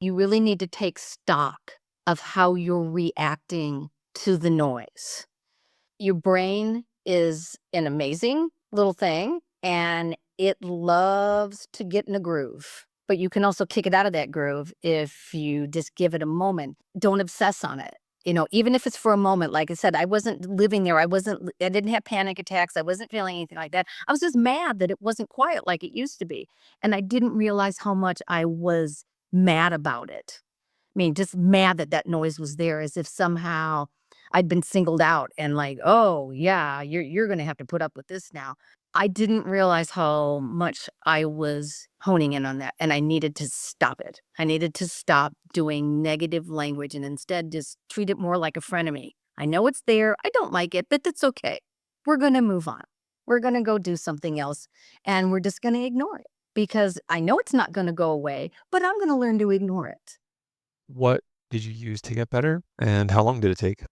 You really need to take stock of how you're reacting to the noise. Your brain is an amazing little thing, and it loves to get in a groove. But you can also kick it out of that groove if you just give it a moment. Don't obsess on it. Even if it's for a moment, like I said, I wasn't living there. I didn't have panic attacks. I wasn't feeling anything like that. I was just mad that it wasn't quiet like it used to be. And I didn't realize how much I was mad about it. I mean, just mad that that noise was there, as if somehow I'd been singled out and like, "Oh, yeah, you're gonna have to put up with this now." I didn't realize how much I was honing in on that, and I needed to stop it. I needed to stop doing negative language and instead just treat it more like a frenemy. I know it's there, I don't like it, but that's okay. We're gonna move on. We're gonna go do something else, and we're just gonna ignore it because I know it's not gonna go away, but I'm gonna learn to ignore it. What did you use to get better, and how long did it take?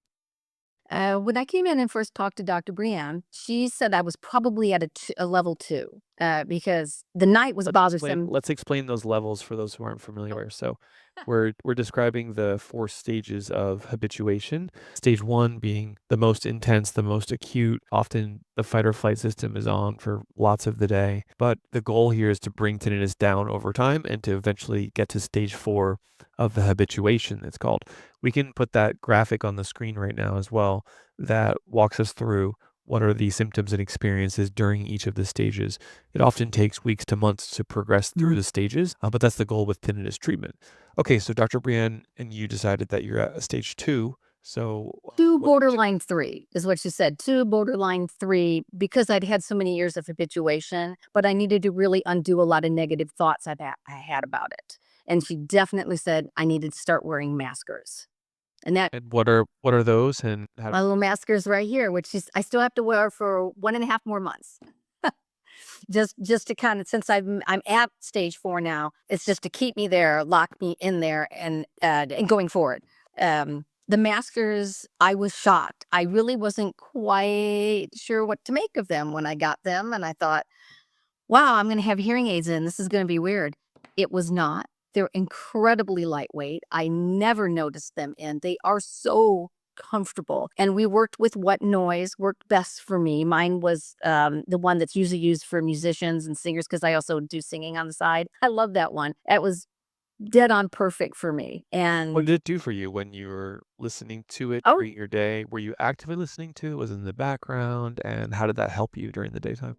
When I came in and first talked to Dr. Brienne, she said I was probably at a level two because the night was bothersome. Let's explain those levels for those who aren't Oh, familiar. So, we're describing the 4 stages of habituation. Stage 1 being the most intense, the most acute. Often, the fight or flight system is on for lots of the day. But the goal here is to bring tinnitus down over time and to eventually get to stage 4 of the habituation, it's called. We can put that graphic on the screen right now as well that walks us through what are the symptoms and experiences during each of the stages. It often takes weeks to months to progress through the stages, but that's the goal with tinnitus treatment. Okay, so Dr. Brienne and you decided that you're at a stage 2. So, two what did you borderline three is what she said. Two borderline three because I'd had so many years of habituation, but I needed to really undo a lot of negative thoughts I had about it. And she definitely said I needed to start wearing maskers. And that and what are those and how my little maskers right here, which is I still have to wear for 1.5 more months. Just to kind of since I'm at stage 4 now, it's just to keep me there, lock me in there, and going forward. The maskers, I was shocked. I really wasn't quite sure what to make of them when I got them, and I thought, "Wow, I'm gonna have hearing aids in. This is gonna be weird." It was not. They're incredibly lightweight. I never noticed them in. They are so comfortable. And we worked with what noise worked best for me. Mine was the one that's usually used for musicians and singers because I also do singing on the side. I love that one. That was dead on perfect for me. what And did it do for you when you were listening to it oh, during your day? Were you actively listening to it? Was it in the background? And how did that help you during the daytime?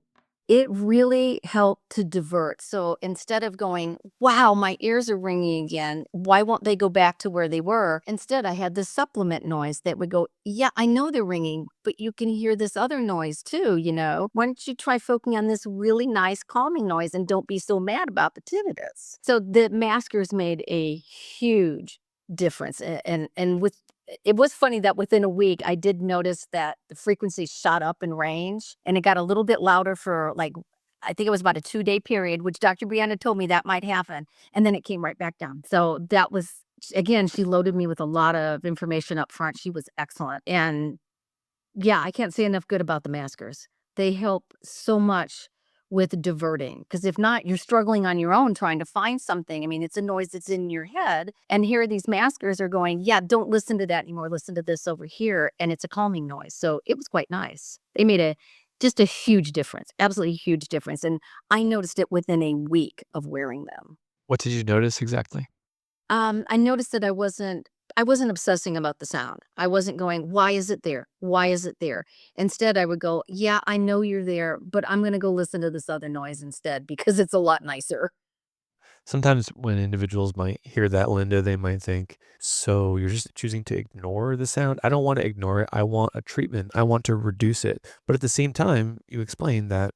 it really helped to divert. So instead of going, wow, my ears are ringing again, why won't they go back to where they were? Instead, I had this supplement noise that would go, yeah, I know they're ringing, but you can hear this other noise too, you know? Why don't you try focusing on this really nice calming noise and don't be so mad about the tinnitus? So the maskers made a huge difference. And with it was funny that within a week, I did notice that the frequency shot up in range and it got a little bit louder for like, I think it was about a 2-day period, which Dr. Brianna told me that might happen. And then it came right back down. So that was, again, she loaded me with a lot of information up front. She was excellent. And yeah, I can't say enough good about the maskers. They help so much with diverting because if not, you're struggling on your own trying to find something. I mean, it's a noise that's in your head, and here these maskers are going, "Yeah, don't listen to that anymore. Listen to this over here," and it's a calming noise. So it was quite nice. They made a just a huge difference, absolutely huge difference, and I noticed it within a week of wearing them. What did you notice exactly? I noticed that I wasn't obsessing about the sound. I wasn't going, "Why is it there? Why is it there?" Instead, I would go, "Yeah, I know you're there, but I'm gonna go listen to this other noise instead because it's a lot nicer." Sometimes when individuals might hear that, Linda, they might think, so you're just choosing to ignore the sound? I don't want to ignore it. I want a treatment. I want to reduce it. But at the same time, you explain that,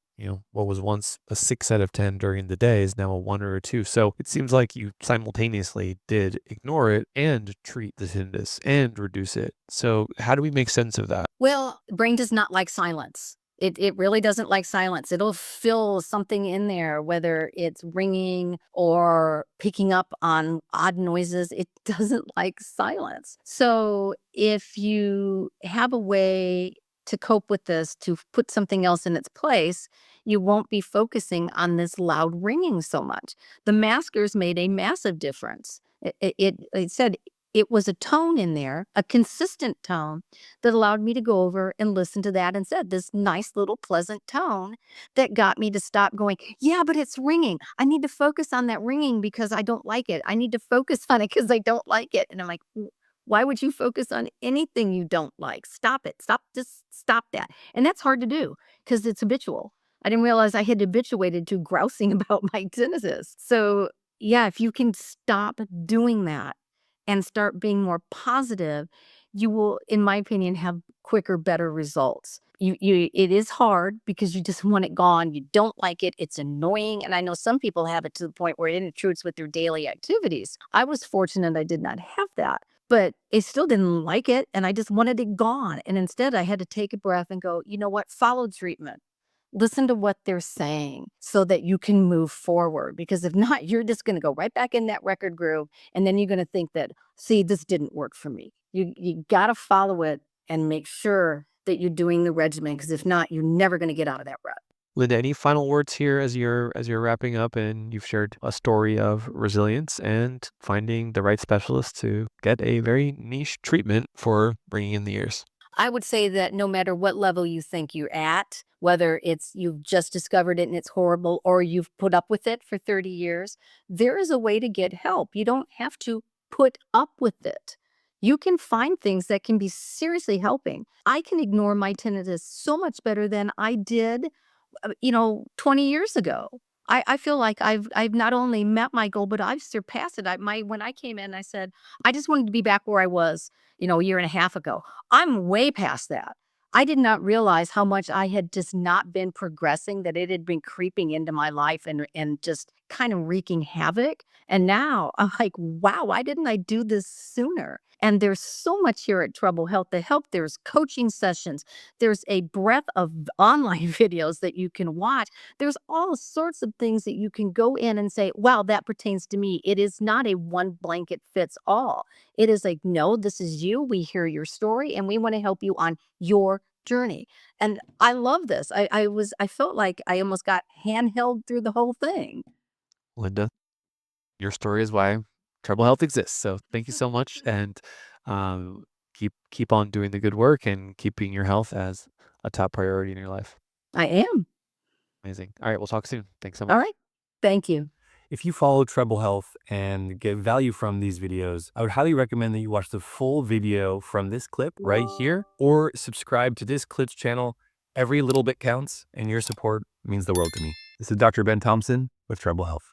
what was once a 6 out of 10 during the day is now a 1 or a 2. So it seems like you simultaneously did ignore it and treat the tinnitus and reduce it. So how do we make sense of that? Well, brain does not like silence. It really doesn't like silence. It'll fill something in there, whether it's ringing or picking up on odd noises. It doesn't like silence. So if you have a way to cope with this, to put something else in its place, you won't be focusing on this loud ringing so much. The maskers made a massive difference. It said it was a tone in there, a consistent tone that allowed me to go over and listen to that and said this nice little pleasant tone that got me to stop going, yeah, but it's ringing. I need to focus on that ringing because I don't like it. I need to focus on it because I don't like it. And I'm like, why would you focus on anything you don't like? Stop it. Just stop that. And that's hard to do because it's habitual. I didn't realize I had habituated to grousing about my tinnitus. So, yeah, if you can stop doing that and start being more positive, you will, in my opinion, have quicker, better results. It is hard because you just want it gone. You don't like it. It's annoying. And I know some people have it to the point where it intrudes with their daily activities. I was fortunate I did not have that, but I still didn't like it. And I just wanted it gone. And instead, I had to take a breath and go, you know what? Follow treatment. Listen to what they're saying so that you can move forward. Because if not, you're just going to go right back in that record groove. And then you're going to think that, see, this didn't work for me. You got to follow it and make sure that you're doing the regimen. Because if not, you're never going to get out of that rut. Linda, any final words here as you're wrapping up and you've shared a story of resilience and finding the right specialist to get a very niche treatment for bringing in the ears? I would say that no matter what level you think you're at, whether it's you've just discovered it and it's horrible or you've put up with it for 30 years, there is a way to get help. You don't have to put up with it. You can find things that can be seriously helping. I can ignore my tinnitus so much better than I did 20 years ago. I feel like I've not only met my goal, but I've surpassed it. When I came in, I said, I just wanted to be back where I was, a year and a half ago. I'm way past that. I did not realize how much I had just not been progressing, that it had been creeping into my life and just kind of wreaking havoc. And now I'm like, wow, why didn't I do this sooner? And there's so much here at Treble Health to help. There's coaching sessions. There's a breadth of online videos that you can watch. There's all sorts of things that you can go in and say, wow, that pertains to me. It is not a one blanket fits all. It is like, no, this is you. We hear your story and we want to help you on your journey. And I love this. I felt like I almost got handheld through the whole thing. Linda, your story is why Treble Health exists. So thank you so much, and um, keep on doing the good work and keeping your health as a top priority in your life. I am. Amazing. All right, we'll talk soon. Thanks so All much. right. Thank you. If you follow Treble Health and get value from these videos, I would highly recommend that you watch the full video from this clip right here, or subscribe to this clip's channel. Every little bit counts, and your support means the world to me. This is Dr. Ben Thompson with Treble Health.